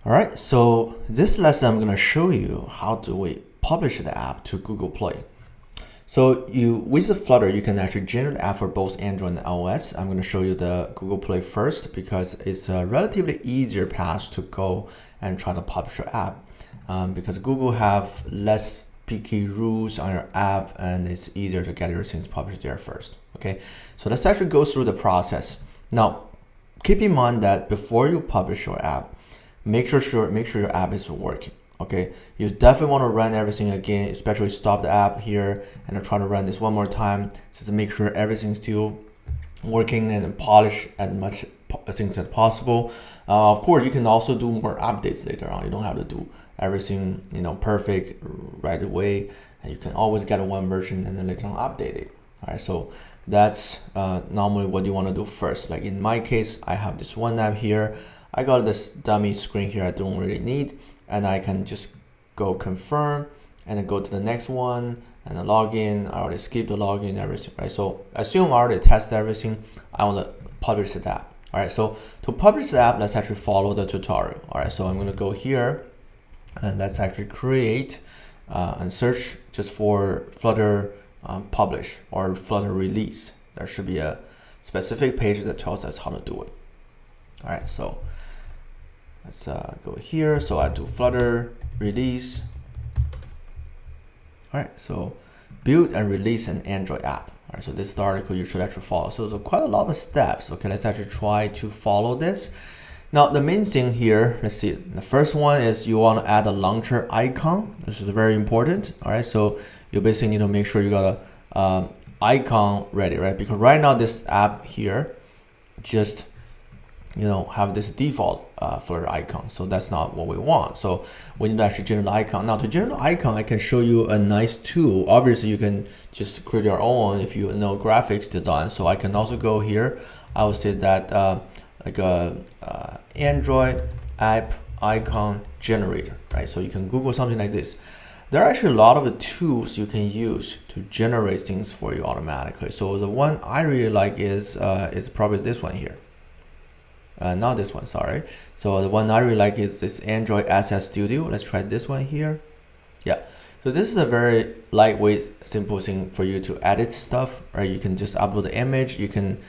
All right, so this lesson I'm going to show you how do we publish the app to Google Play. So with the Flutter, you can actually generate app for both Android and iOS. I'm going to show you the Google Play first because it's a relatively easier path to go and try to publish your app because Google have less picky rules on your app and it's easier to get your things published there first. Okay, so let's actually go through the process. Now, keep in mind that before you publish your app, make sure your app is working. Okay, you definitely want to run everything again, especially stop the app here and try to run this one more time just to make sure everything's still working and polish as much things as possible. Of course, you can also do more updates later on. You don't have to do everything perfect right away, and you can always get one version and then later on update it. All right, so that's normally what you want to do first. Like in my case, I have this one app here. I got this dummy screen here I don't really need, and I can just go confirm and then go to the next one and then log in. I already skipped the login, everything, right? So assume I already tested everything. I want to publish the app. All right, so to publish the app, let's actually follow the tutorial. All right, so I'm going to go here and let's actually create and search just for Flutter publish or Flutter release. There should be a specific page that tells us how to do it. All right, so let's go here. So I do Flutter release. All right, so build and release an Android app. All right, so this is the article you should actually follow. So there's quite a lot of steps. Okay, let's actually try to follow this. Now, the main thing here, let's see. The first one is you want to add a launcher icon. This is very important. All right, so you basically need to make sure you got a icon ready, right? Because right now this app here just have this default Flutter icon, so that's not what we want. So we need to actually generate an icon. Now to generate an icon, I can show you a nice tool. Obviously, you can just create your own if you know graphics design. So I can also go here. I would say that like a Android app icon generator, right? So you can Google something like this. There are actually a lot of tools you can use to generate things for you automatically. So the one I really like is probably this one here. Not this one, sorry. So the one I really like is this Android Asset Studio. Let's try this one here. Yeah, so this is a very lightweight, simple thing for you to edit stuff, right? You can just upload the image. You can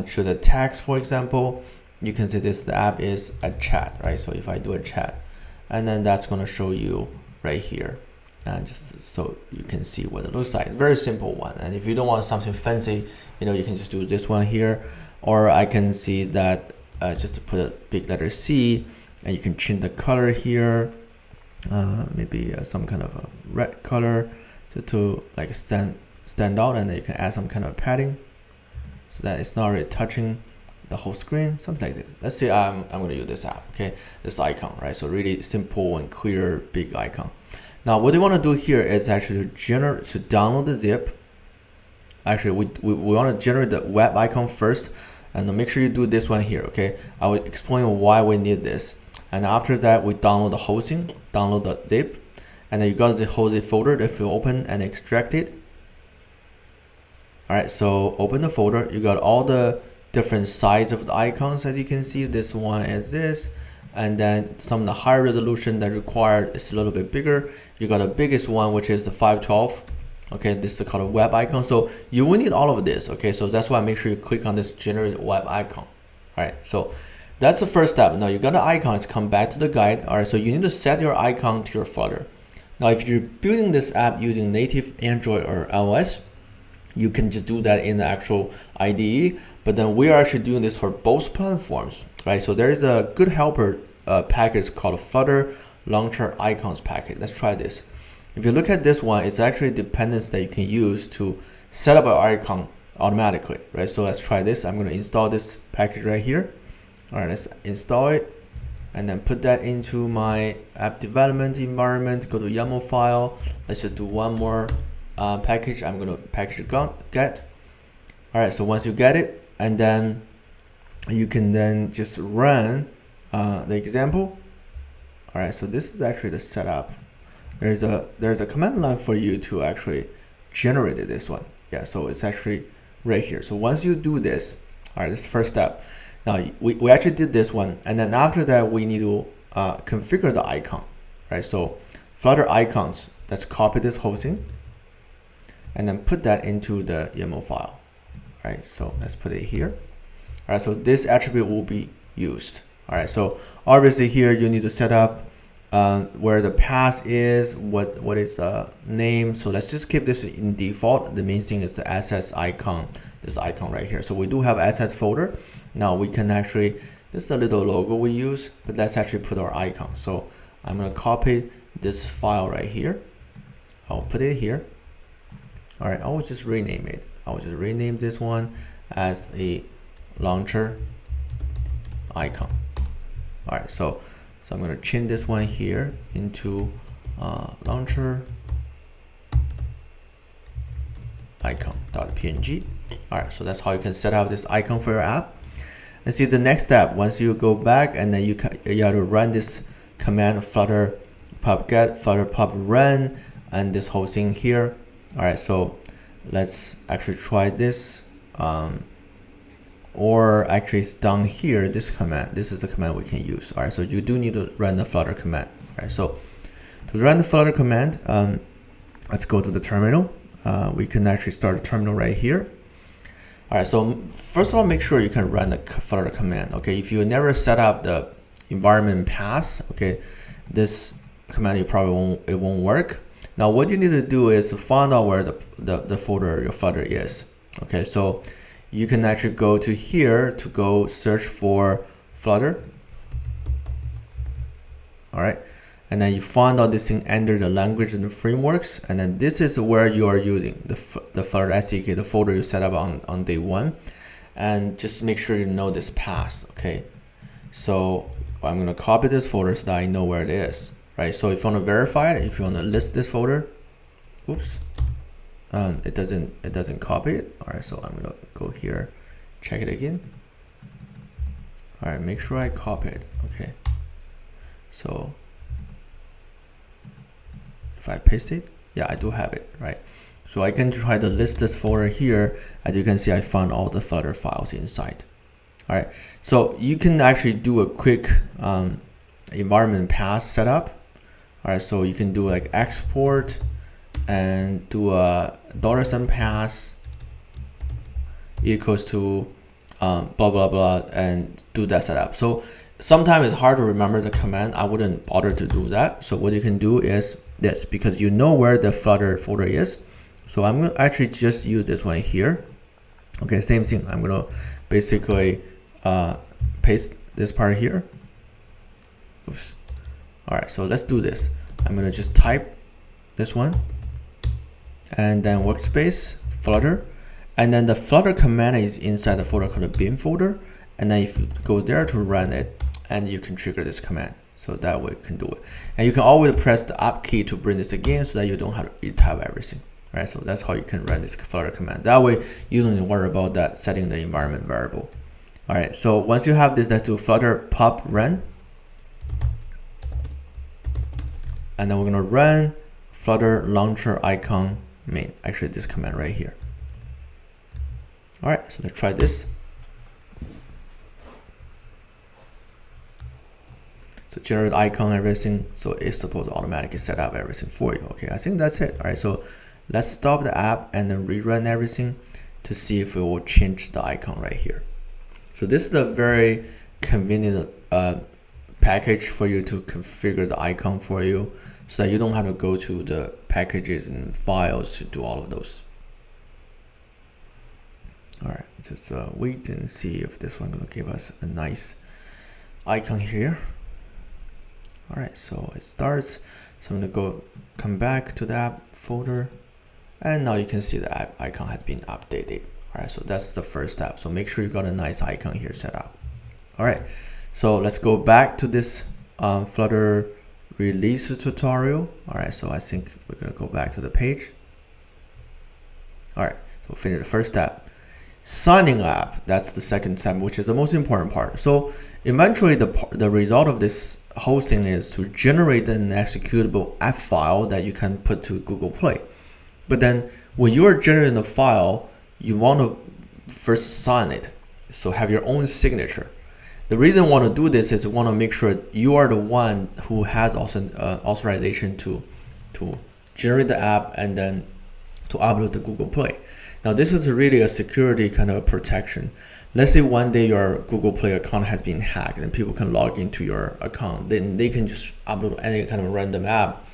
show the text, for example. You can see the app is a chat, right? So if I do a chat, and then that's going to show you right here, just so you can see what it looks like. Very simple one. And if you don't want something fancy, you can just do this one here, or I can see that. Just to put a big letter C, and you can change the color here, maybe some kind of a red color to like stand out, and then you can add some kind of padding so that it's not really touching the whole screen, something like that. Let's say I'm going to use this app, okay, this icon, right? So really simple and clear, big icon. Now what you want to do here is actually to download the zip. Actually, we want to generate the web icon first. And make sure you do this one here, okay? I will explain why we need this. And after that, we download the hosting, download the zip, and then you got the whole zip folder that you open and extract it. All right, so open the folder. You got all the different sizes of the icons that you can see. This one is this, and then some of the higher resolution that required is a little bit bigger. You got the biggest one, which is the 512. Okay, this is called a web icon. So you will need all of this. Okay, so that's why make sure you click on this generate web icon. All right, so that's the first step. Now you got the icon. Let's come back to the guide. All right, so you need to set your icon to your Flutter. Now if you're building this app using native Android or iOS, you can just do that in the actual IDE. But then we are actually doing this for both platforms, right? So there is a good helper package called Flutter Launcher Icons package. Let's try this. If you look at this one, it's actually a dependence that you can use to set up an icon automatically, right? So let's try this. I'm going to install this package right here. All right, let's install it and then put that into my app development environment. Go to YAML file. Let's just do one more package. I'm going to package get. All right, so once you get it, and then you can then just run the example. All right, so this is actually the setup. There's a command line for you to actually generate this one. Yeah, so it's actually right here. So once you do this, all right, this is the first step. Now we actually did this one, and then after that we need to configure the icon, right? So Flutter icons, let's copy this hosting and then put that into the YAML file, right? So let's put it here. All right, so this attribute will be used. All right, so obviously here you need to set up where the path is, what is the name. So let's just keep this in default. The main thing is the assets icon, this icon right here. So we do have assets folder. Now we can actually, this is the little logo we use, but let's actually put our icon. So I'm gonna copy this file right here. I'll put it here. All right, I will just rename it. I will just rename this one as a launcher icon. All right, so I'm going to change this one here into launcher icon.png. All right, so that's how you can set up this icon for your app. And see the next step, once you go back and then you have to run this command flutter pub get, flutter pub run, and this whole thing here. All right, so let's actually try this. Or actually it's down here, this command, this is the command we can use. All right, so you do need to run the Flutter command. All right, so to run the Flutter command, let's go to the terminal. We can actually start a terminal right here. All right, so first of all, make sure you can run the Flutter command. Okay, if you never set up the environment path, okay, this command it won't work. Now what you need to do is to find out where the folder your Flutter is. Okay, so you can actually go to here to go search for Flutter. All right, and then you find out this thing under the language and the frameworks, and then this is where you are using the Flutter SDK, the folder you set up on day one, and just make sure you know this path. Okay, so I'm gonna copy this folder so that I know where it is. Right, so if you want to verify it, if you want to list this folder, oops. It doesn't copy it. All right, so I'm gonna go here, check it again. All right, make sure I copy it. Okay, so if I paste it, yeah, I do have it, right? So I can try to list this folder here. As you can see, I found all the Flutter files inside. All right, so you can actually do a quick environment path setup. All right, so you can do like export and do a $sign path equals to blah blah blah, and do that setup. So sometimes it's hard to remember the command. I wouldn't bother to do that. So what you can do is this, because you know where the Flutter folder is. So I'm gonna actually just use this one here. Okay, same thing. I'm gonna basically paste this part here. Oops. All right, so let's do this. I'm gonna just type this one, and then workspace Flutter, and then the Flutter command is inside the folder called the bin folder, and then if you go there to run it, and you can trigger this command, so that way you can do it. And you can always press the up key to bring this again, so that you don't have to retype everything. Right, so that's how you can run this Flutter command. That way you don't need to worry about that setting the environment variable. All right, so once you have this, let's do Flutter pub run, and then we're gonna run Flutter launcher icon main, actually this command right here. All right, so let's try this. So generate icon, everything, so it's supposed to automatically set up everything for you. Okay, I think that's it. All right, so let's stop the app and then rerun everything to see if it will change the icon right here. So this is a very convenient package for you to configure the icon for you, so that you don't have to go to the packages and files to do all of those. All right, just wait and see if this one gonna give us a nice icon here. All right, so it starts. So I'm gonna come back to the app folder, and now you can see the app icon has been updated. All right, so that's the first step. So make sure you got a nice icon here set up. All right, so let's go back to this Flutter release tutorial. All right, so I think we're gonna go back to the page. All right, so finish the first step. Signing up, that's the second step, which is the most important part. So eventually the result of this whole thing is to generate an executable app file that you can put to Google Play. But then when you are generating the file, you want to first sign it, so have your own signature. The reason I want to do this is I want to make sure you are the one who has also authorization to generate the app and then to upload to Google Play. Now this is really a security kind of protection. Let's say one day your Google Play account has been hacked and people can log into your account. Then they can just upload any kind of random app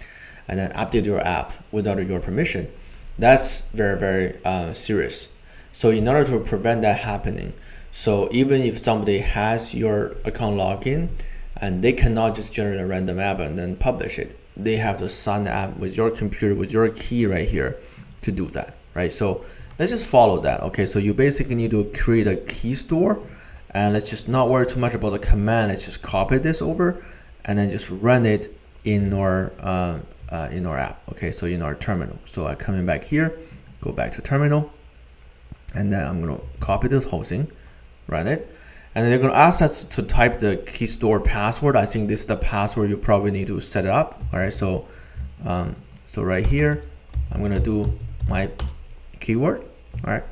and then update your app without your permission. That's very, very serious. So in order to prevent that happening, so even if somebody has your account login and they cannot just generate a random app and then publish it, they have to sign the app with your computer, with your key right here to do that, right? So let's just follow that. Okay, so you basically need to create a key store, and let's just not worry too much about the command. Let's just copy this over and then just run it in our app. Okay, so in our terminal. So I'm coming back here, go back to terminal, and then I'm gonna copy this whole thing, run it, and then they're gonna ask us to type the key store password. I think this is the password you probably need to set it up. All right, so so right here, I'm gonna do my keyword. All right,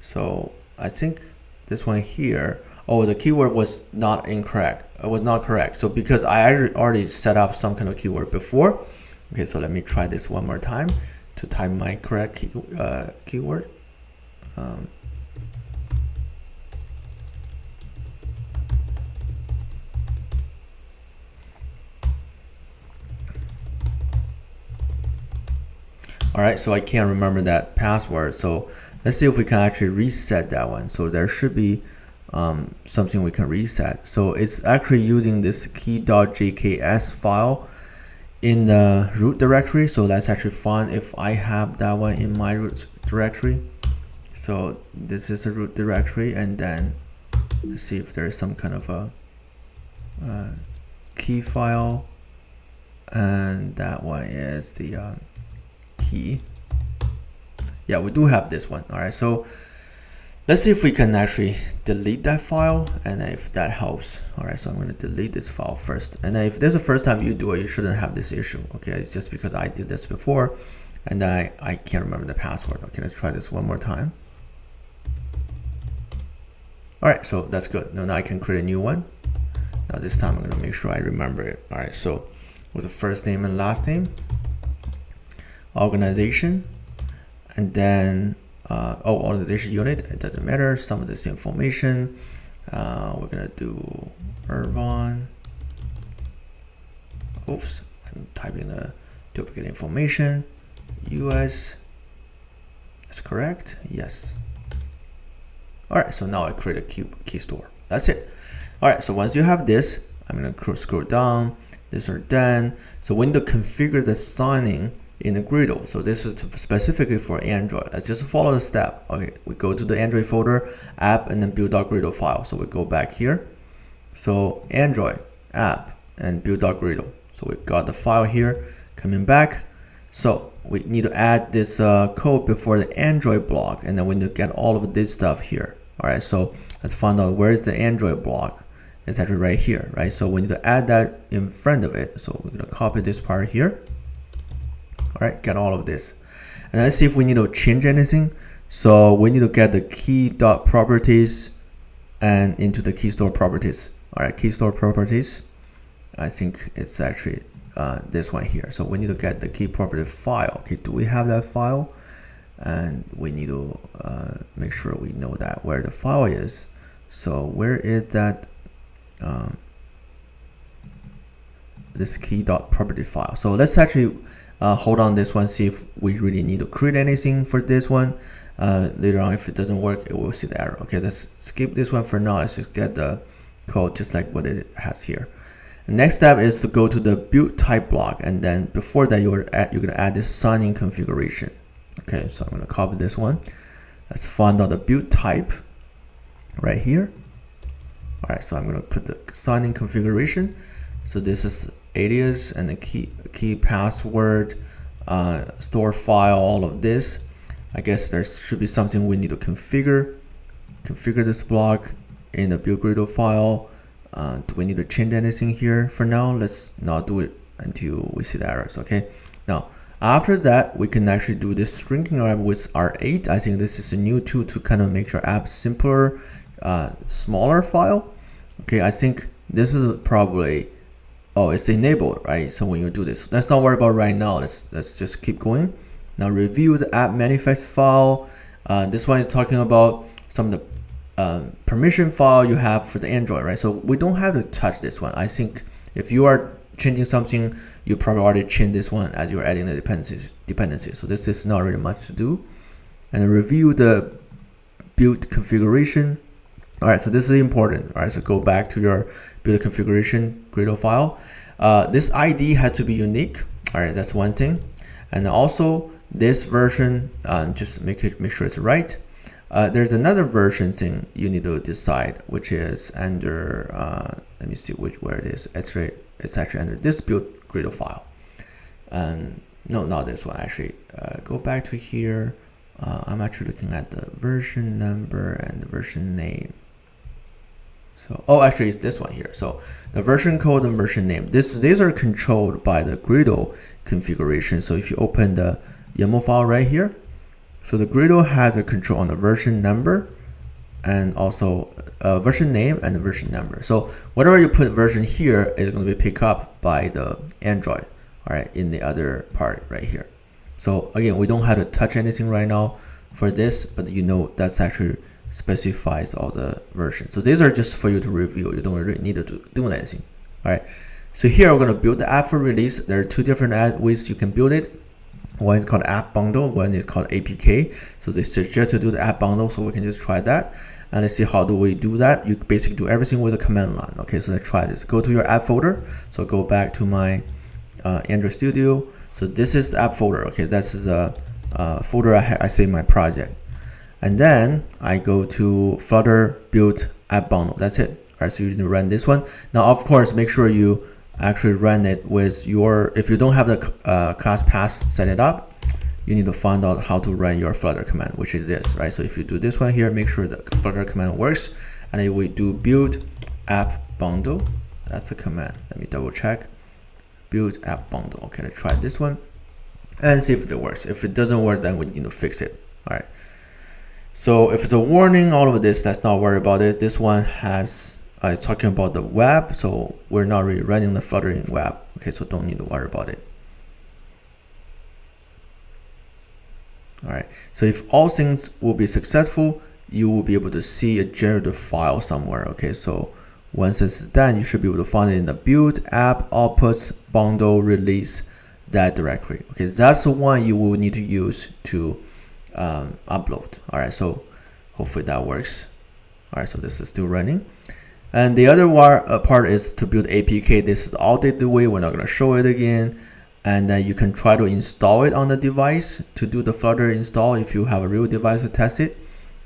so I think this one here, oh, the keyword was not incorrect. It was not correct. So because I already set up some kind of keyword before. Okay, so let me try this one more time to type my correct keyword. All right, so I can't remember that password. So let's see if we can actually reset that one. So there should be something we can reset. So it's actually using this key.jks file in the root directory. So that's actually fine if I have that one in my root directory. So this is a root directory, and then let's see if there's some kind of a key file, and that one is the key. Yeah, we do have this one. All right, so let's see if we can actually delete that file, and if that helps. All right, so I'm going to delete this file first, and then if this is the first time you do it, you shouldn't have this issue. Okay, it's just because I did this before and I can't remember the password. Okay, let's try this one more time. All right, so that's good. Now I can create a new one. Now this time I'm going to make sure I remember it. All right, so with the first name and last name, organization, and then organization unit, it doesn't matter, some of this information. We're gonna do Irvine. Oops, I'm typing the duplicate information. US, that's correct, yes. All right, so now I create a key store. That's it. All right, so once you have this, I'm gonna scroll down. These are done. So we need to configure the signing in the Gradle. So this is specifically for Android. Let's just follow the step. Okay, we go to the Android folder, app, and then build.gradle file. So we go back here. So Android, app, and build.gradle. So we got the file here. Coming back. So we need to add this code before the Android block, and then we need to get all of this stuff here. All right, so let's find out where is the Android block. It's actually right here, right? So we need to add that in front of it. So we're gonna copy this part here. All right, get all of this, and let's see if we need to change anything. So we need to get the key.properties and into the key store properties. All right, key store properties. I think it's actually this one here. So we need to get the key property file. Okay, do we have that file? And we need to make sure we know that where the file is. So where is that? This key.property file. So let's actually hold on this one, see if we really need to create anything for this one. Later on, if it doesn't work, it will see the error. Okay, let's skip this one for now. Let's just get the code just like what it has here. The next step is to go to the build type block, and then before that you're gonna add this signing configuration. Okay, so I'm gonna copy this one. Let's find out the build type right here. All right, so I'm gonna put the signing configuration. So this is alias and the key password, store file, all of this. I guess there should be something we need to configure this block in the build Gradle file. Do we need to change anything here? For now, let's not do it until we see the errors. Okay, now after that we can actually do this shrinking app with R8. I think this is a new tool to kind of make your app simpler, smaller file. Okay, I think this is probably, oh, it's enabled, right? So when you do this, let's not worry about right now. Let's just keep going. Now review the app manifest file. This one is talking about some of the permission file you have for the Android, right? So we don't have to touch this one. I think if you are changing something, you probably already changed this one as you're adding the dependencies. So this is not really much to do. And review the build configuration. All right, so this is important. All right, so go back to your build configuration Gradle file. This ID has to be unique. All right, that's one thing. And also this version, just make sure it's right. There's another version thing you need to decide, which is under, let me see where it is. It's actually under this build Gradle file. No, not this one actually. Go back to here. I'm actually looking at the version number and the version name. So, oh, actually it's this one here. So the version code and version name, these are controlled by the Gradle configuration. So if you open the YAML file right here, so the Gradle has a control on the version number and also version name and the version number. So whatever you put version here is going to be picked up by the Android, all right, in the other part right here. So again, we don't have to touch anything right now for this, but you know that's actually specifies all the versions. So these are just for you to review. You don't really need to do anything. All right. So here we're going to build the app for release. There are two different ways you can build it. One is called app bundle. One is called APK. So they suggest to do the app bundle. So we can just try that. And let's see how do we do that. You basically do everything with a command line. Okay. So let's try this. Go to your app folder. So go back to my Android Studio. So this is the app folder. Okay. This is a folder I save my project. And then I go to Flutter build app bundle. That's it. All right, so you need to run this one. Now, of course, make sure you actually run it with your, if you don't have the class path set it up, you need to find out how to run your Flutter command, which is this, right? So if you do this one here, make sure the Flutter command works. And then we do build app bundle. That's the command. Let me double check. Build app bundle. Okay, let's try this one and see if it works. If it doesn't work, then we need to fix it. All right. So if it's a warning, all of this, let's not worry about it. This one has, it's talking about the web. So we're not really running the Flutter in web. Okay, so don't need to worry about it. All right, so if all things will be successful, you will be able to see a generated file somewhere. Okay, so once it's done, you should be able to find it in the build app outputs bundle release that directory. Okay, that's the one you will need to use to upload. All right, so hopefully that works. All right, so this is still running. And the other part is to build APK. This is the outdated way. We're not going to show it again. And then you can try to install it on the device to do the Flutter install if you have a real device to test it.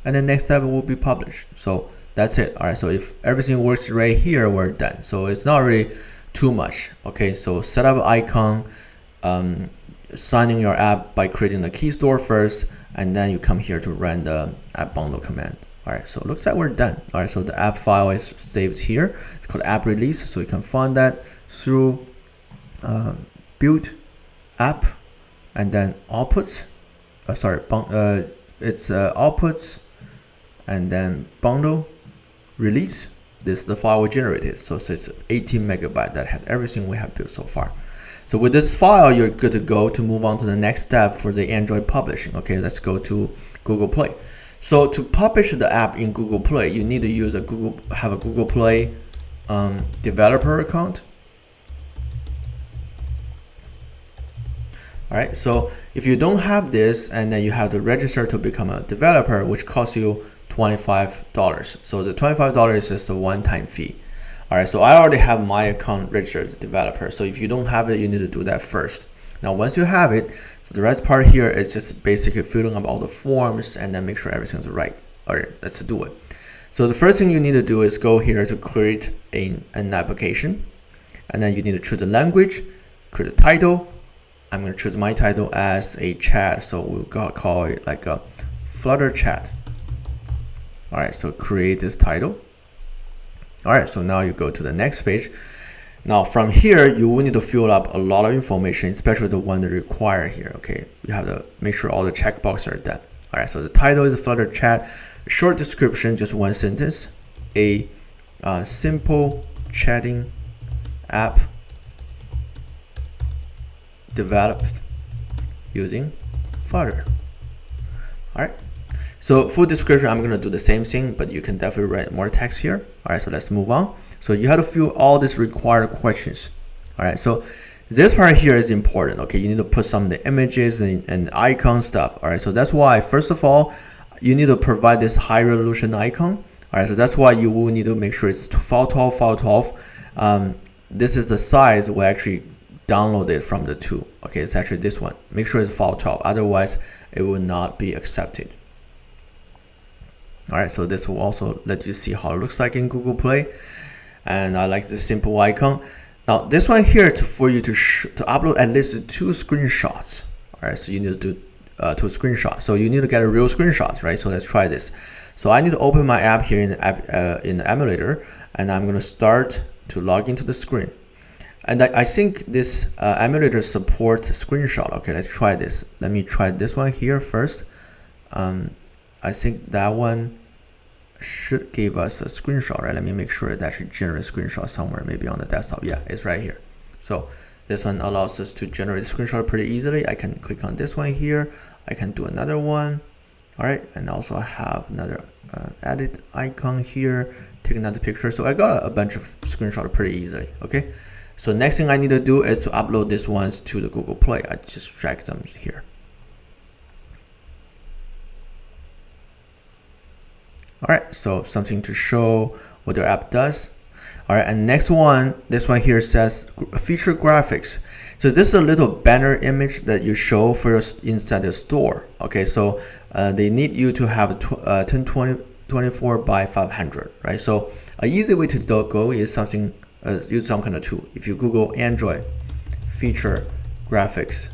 And then next step will be published. So that's it. All right, so if everything works right here, we're done. So it's not really too much. Okay, so set up an icon, signing your app by creating the key store first, and then you come here to run the app bundle command. All right, so it looks like we're done. All right, so the app file is saved here. It's called app release. So you can find that through build app and then outputs. It's outputs and then bundle release. This is the file we generated. So it's 18 megabyte that has everything we have built so far. So with this file, you're good to go to move on to the next step for the Android publishing. Okay, let's go to Google Play. So to publish the app in Google Play, you need to use have a Google Play developer account. All right, so if you don't have this, and then you have to register to become a developer, which costs you $25. So the $25 is just a one-time fee. All right, so I already have my account registered as a developer. So if you don't have it, you need to do that first. Now, once you have it, so the rest part here is just basically filling up all the forms and then make sure everything's right. All right, let's do it. So the first thing you need to do is go here to create an application. And then you need to choose a language, create a title. I'm going to choose my title as a chat. So we'll call it like a Flutter chat. All right, so create this title. All right, so now you go to the next page. Now from here, you will need to fill up a lot of information, especially the one that require here. Okay, you have to make sure all the checkboxes are done. All right, so the title is Flutter chat, short description, just one sentence, a simple chatting app developed using Flutter. All right. So full description, I'm gonna do the same thing, but you can definitely write more text here. All right, so let's move on. So you have to fill all these required questions. All right, so this part here is important. Okay, you need to put some of the images and icon stuff. All right, so that's why first of all, you need to provide this high resolution icon. All right, so that's why you will need to make sure it's file 12. This is the size we actually download it from the tool. Okay, it's actually this one. Make sure it's file 12, otherwise it will not be accepted. All right, so this will also let you see how it looks like in Google Play. And I like the simple icon. Now this one here for you to upload at least 2 screenshots. All right, so you need to do 2 screenshots. So you need to get a real screenshot, right? So let's try this. So I need to open my app here in the emulator, and I'm gonna start to log into the screen. And I think this emulator supports screenshot. Okay, let's try this. Let me try this one here first. I think that one should give us a screenshot, right? Let me make sure it actually generates a screenshot somewhere, maybe on the desktop. Yeah, it's right here. So this one allows us to generate a screenshot pretty easily. I can click on this one here. I can do another one. All right, and also I have another edit icon here. Take another picture. So I got a bunch of screenshots pretty easily. Okay. So next thing I need to do is to upload these ones to the Google Play. I just drag them here. All right, so something to show what your app does. All right, and next one, this one here says feature graphics. So this is a little banner image that you show for your inside the store. Okay, so they need you to have 1024 by 500, right? So an easy way to go is something use some kind of tool. If you Google Android feature graphics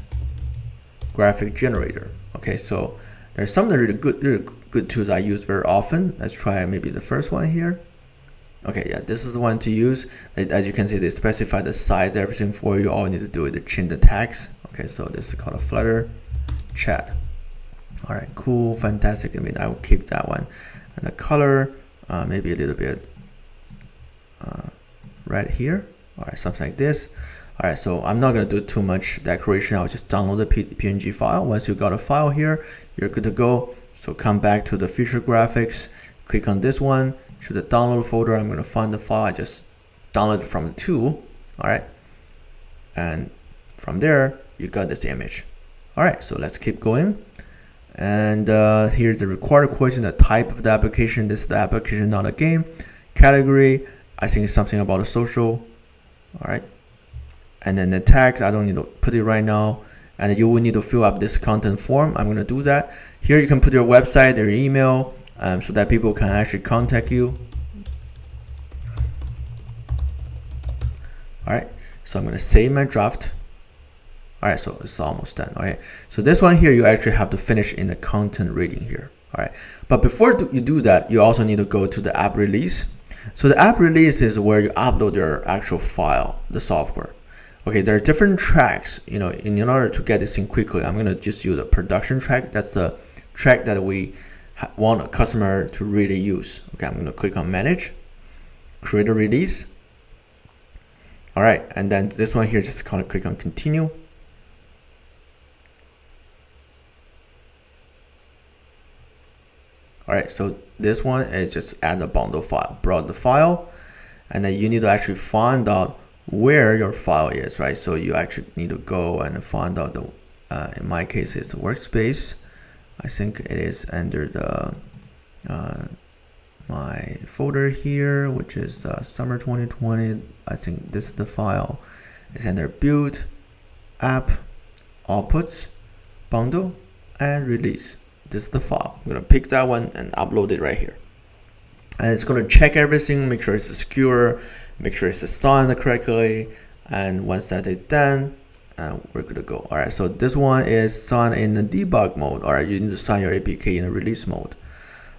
graphic generator, okay, so there's some really good tools I use very often. Let's try maybe the first one here. Okay, yeah, this is the one to use. As you can see, they specify the size, everything for you. All you need to do is to change the text. Okay, so this is called a Flutter chat. All right, cool, fantastic. I mean, I will keep that one. And the color, maybe a little bit right here. All right, something like this. All right, so I'm not gonna do too much decoration. I'll just download the PNG file. Once you got a file here, you're good to go. So come back to the feature graphics, click on this one, to the download folder. I'm gonna find the file. I just downloaded from the tool. All right, and from there you got this image. All right, so let's keep going. And here's the required question: the type of the application. This is the application, not a game. Category, I think it's something about a social. All right, and then the tags, I don't need to put it right now. And you will need to fill up this content form. I'm gonna do that. Here you can put your website, your email, so that people can actually contact you. All right, so I'm gonna save my draft. All right, so it's almost done. Okay, so this one here, you actually have to finish in the content reading here. All right, but before you do that, you also need to go to the app release. So the app release is where you upload your actual file, the software. Okay, there are different tracks. You know, in order to get this in quickly, I'm gonna just use a production track. That's the track that we want a customer to really use. Okay, I'm gonna click on manage, create a release. All right, and then this one here, just kind of click on continue. All right, so this one is just add the bundle file, brought the file, and then you need to actually find out where your file is, right? So you actually need to go and find out the, in my case, it's workspace. I think it is under the my folder here, which is the summer 2020. I think this is the file. It's under build, app, outputs, bundle, and release. This is the file. I'm gonna pick that one and upload it right here. And it's gonna check everything, make sure it's secure, make sure it's assigned correctly. And once that is done, we're good to go. All right, so this one is signed in the debug mode. All right, you need to sign your APK in the release mode.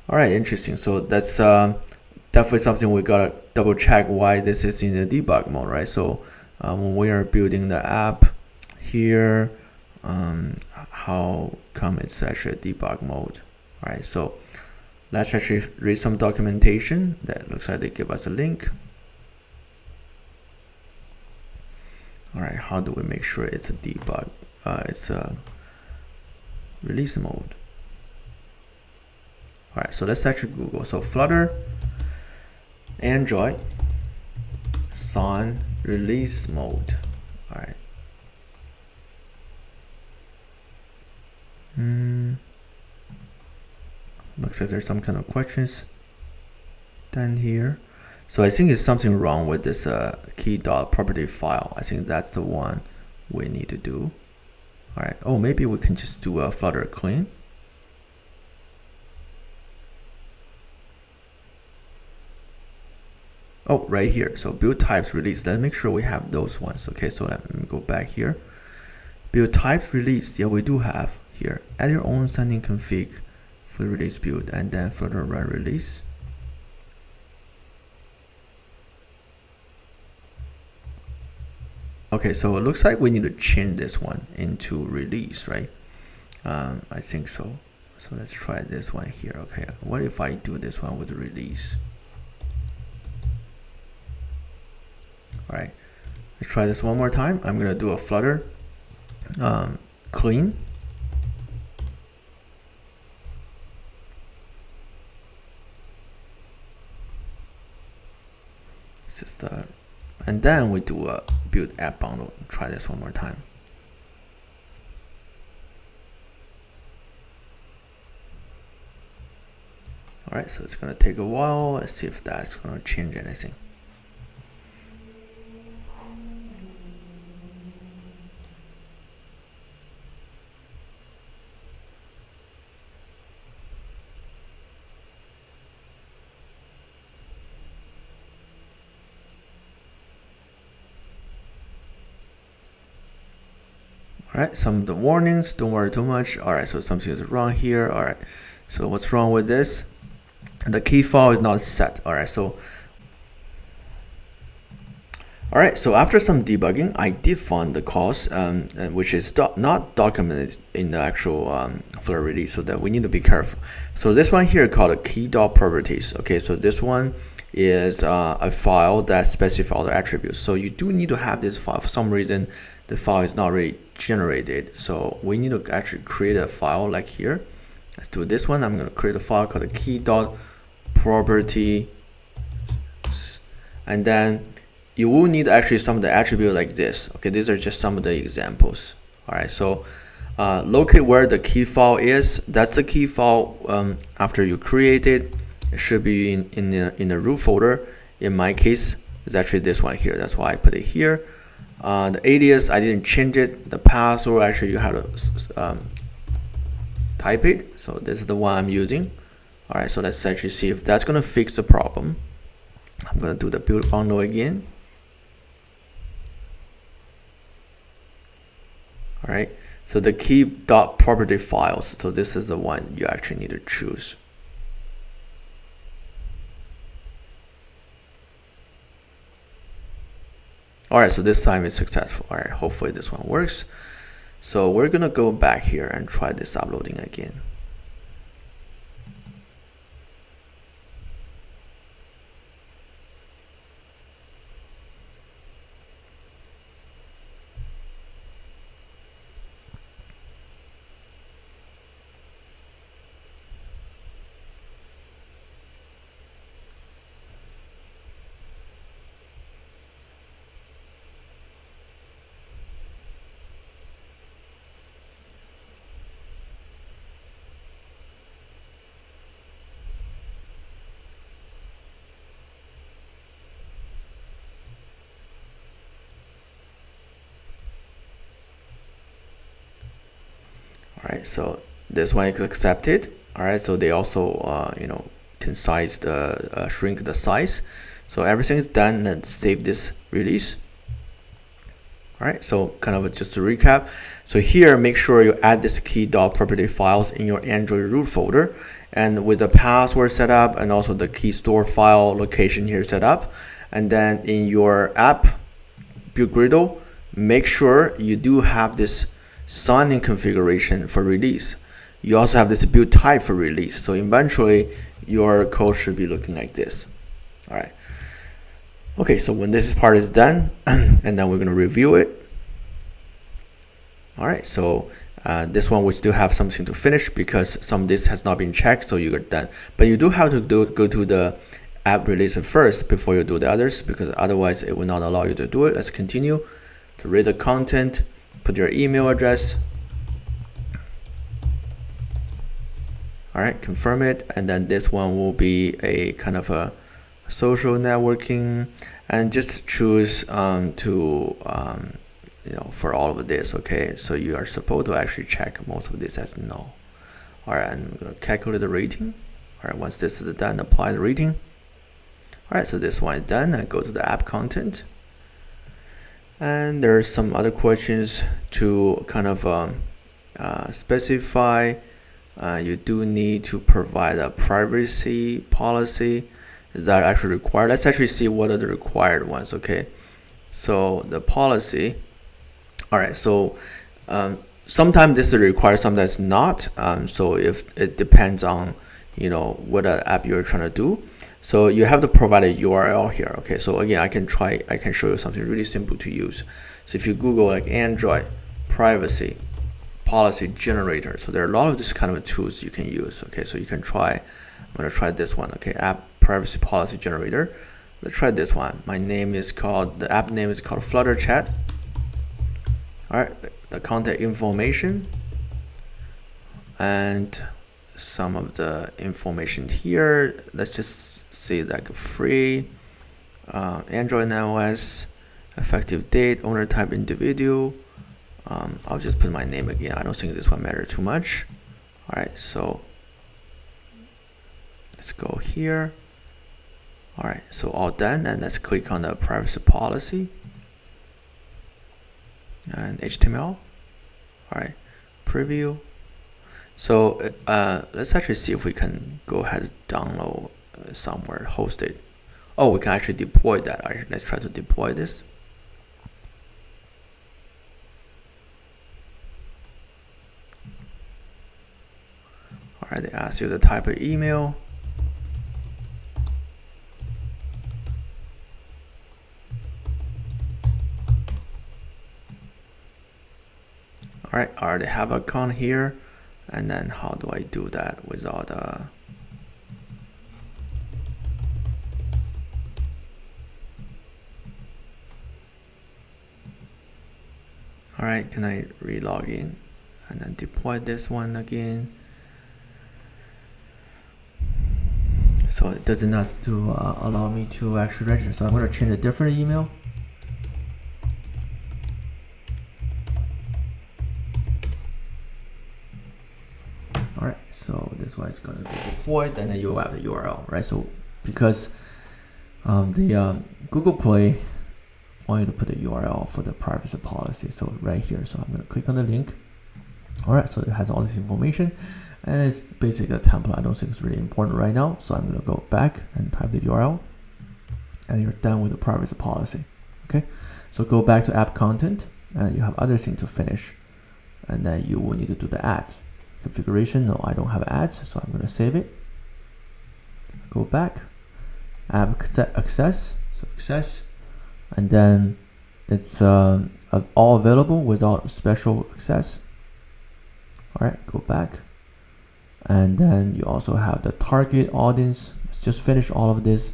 All right, interesting. So that's definitely something we gotta double check why this is in the debug mode, right? So when we are building the app here, how come it's actually a debug mode? All right, so let's actually read some documentation. That looks like they give us a link. All right, how do we make sure it's a debug? It's a release mode. All right, so let's actually Google. So Flutter, Android, Sun release mode. All right. Looks like there's some kind of questions down here. So I think it's something wrong with this key.property file. I think that's the one we need to do. All right. Oh, maybe we can just do a Flutter clean. Oh, right here. So build types release. Let's make sure we have those ones. Okay, so let me go back here. Build types release. Yeah, we do have here. Add your own sending config for release build and then Flutter run release. Okay, so it looks like we need to change this one into release, right? I think so. So let's try this one here. Okay, what if I do this one with release? All right, let's try this one more time. I'm gonna do a Flutter clean. It's just and then we do a build app bundle. Try this one more time. All right, so it's gonna take a while. Let's see if that's gonna change anything. All right, some of the warnings, don't worry too much. All right, so something is wrong here. All right, so what's wrong with this? The key file is not set. All right, so after some debugging, I did find the cause, which is not documented in the actual Flutter release, so that we need to be careful. So this one here called a key.properties. Okay, so this one is a file that specifies all the attributes. So you do need to have this file. For some reason, the file is not really generated. So we need to actually create a file like here. Let's do this one. I'm going to create a file called a key.property, and then you will need actually some of the attributes like this. Okay, these are just some of the examples. All right, so locate where the key file is. That's the key file after you create it. It should be in the root folder. In my case, it's actually this one here. That's why I put it here. The alias, I didn't change it. The password, actually, you have to type it. So this is the one I'm using. All right, so let's actually see if that's going to fix the problem. I'm going to do the build bundle again. All right, so the key.property files. So this is the one you actually need to choose. All right, so this time it's successful. All right, hopefully this one works. So we're gonna go back here and try this uploading again. All right, so this one is accepted. All right, so they also concise the shrink the size. So everything is done. Let's save this release. All right, so kind of just to recap. So here, make sure you add this key.property files in your Android root folder, and with the password set up and also the key store file location here set up. And then in your app build gridle, make sure you do have this sign-in configuration for release. You also have this build type for release. So eventually your code should be looking like this. All right. Okay, so when this part is done, and then we're going to review it. All right, so this one we still have something to finish because some of this has not been checked, so you're done. But you do have to go to the app release first before you do the others, because otherwise it will not allow you to do it. Let's continue to read the content, put your email address. All right, confirm it, and then this one will be a kind of a social networking, and just choose for all of this. Okay, so you are supposed to actually check most of this as no. All right, I'm going to calculate the rating. All right, once this is done, apply the rating. All right, so this one is done. I go to the app content, and there's some other questions to kind of specify. You do need to provide a privacy policy. Is that actually required? Let's actually see what are the required ones. Okay, so the policy. All right, so sometimes this is required, sometimes not. So if it depends on what app you're trying to do. So you have to provide a URL here. Okay, so again, I can show you something really simple to use. So if you Google like Android privacy policy generator, so there are a lot of this kind of tools you can use. Okay, so you can try. I'm gonna try this one. Okay, app privacy policy generator. Let's try this one. The app name is called Flutter Chat. All right, the contact information and some of the information here. Let's just say like free, Android and iOS, effective date, owner type individual. I'll just put my name again. I don't think this one matters too much. All right, so let's go here. All right, so all done, and let's click on the privacy policy and HTML. All right, preview. So let's actually see if we can go ahead and download somewhere, host it. Oh, we can actually deploy that. All right, let's try to deploy this. All right, they ask you the type of email. All right, I already have an account here, and then how do I do that without all right, can I re-log in and then deploy this one again? So it doesn't ask to allow me to actually register. So I'm going to change a different email. All right, so this one is going to be deployed, and then you have the URL, right? So because the Google Play want you to put the URL for the privacy policy, so right here. So I'm going to click on the link. All right, so it has all this information, and it's basically a template. I don't think it's really important right now, so I'm going to go back and type the URL, and you're done with the privacy policy. Okay, so go back to app content, and you have other things to finish, and then you will need to do the ad configuration. No, I don't have ads, so I'm going to save it. Go back, app access, so access, and then it's all available without special access. All right, go back, and then you also have the target audience. Let's just finish all of this.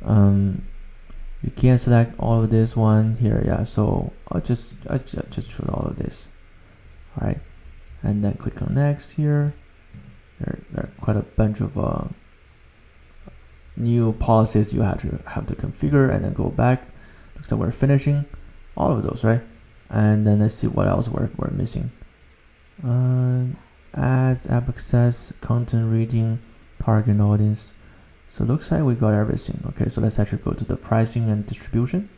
You can select all of this one here. Yeah, so I just choose all of this. All right, and then click on next here. There are quite a bunch of new policies you have to configure, and then go back. Looks like we're finishing all of those, right? And then let's see what else we're missing. Ads, app access, content reading, target audience. So it looks like we got everything. Okay, so let's actually go to the pricing and distribution.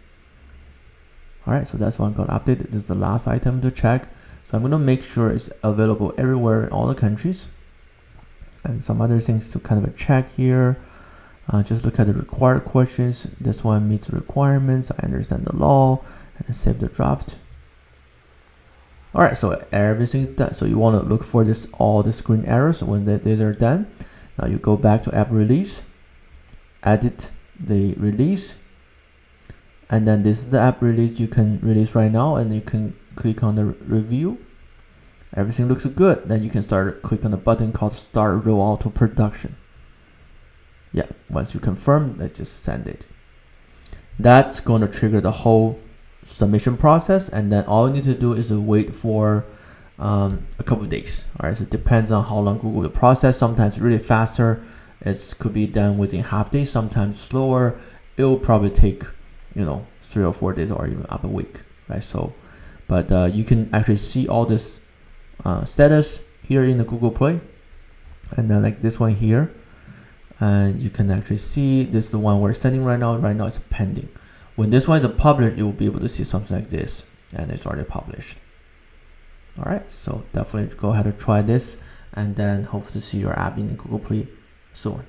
All right, so that's one got updated. This is the last item to check. So I'm going to make sure it's available everywhere in all the countries. And some other things to kind of check here. Just look at the required questions. This one meets the requirements. I understand the law, and save the draft. All right, so everything is done. So you want to look for all the screen errors when these are done. Now you go back to app release, edit the release, and then this is the app release you can release right now, and you can click on the review. Everything looks good. Then you can click on the button called start rollout to production. Yeah, once you confirm, let's just send it. That's going to trigger the whole submission process, and then all you need to do is to wait for a couple of days. All right, so it depends on how long Google will process. Sometimes really faster, it could be done within half day. Sometimes slower, it will probably take 3 or 4 days or even up a week, right? So, but you can actually see all this status here in the Google Play, and then like this one here, and you can actually see this is the one we're sending right now. Right now it's pending. When this one is published, you will be able to see something like this, and it's already published. All right, so definitely go ahead and try this, and then hope to see your app in Google Play soon.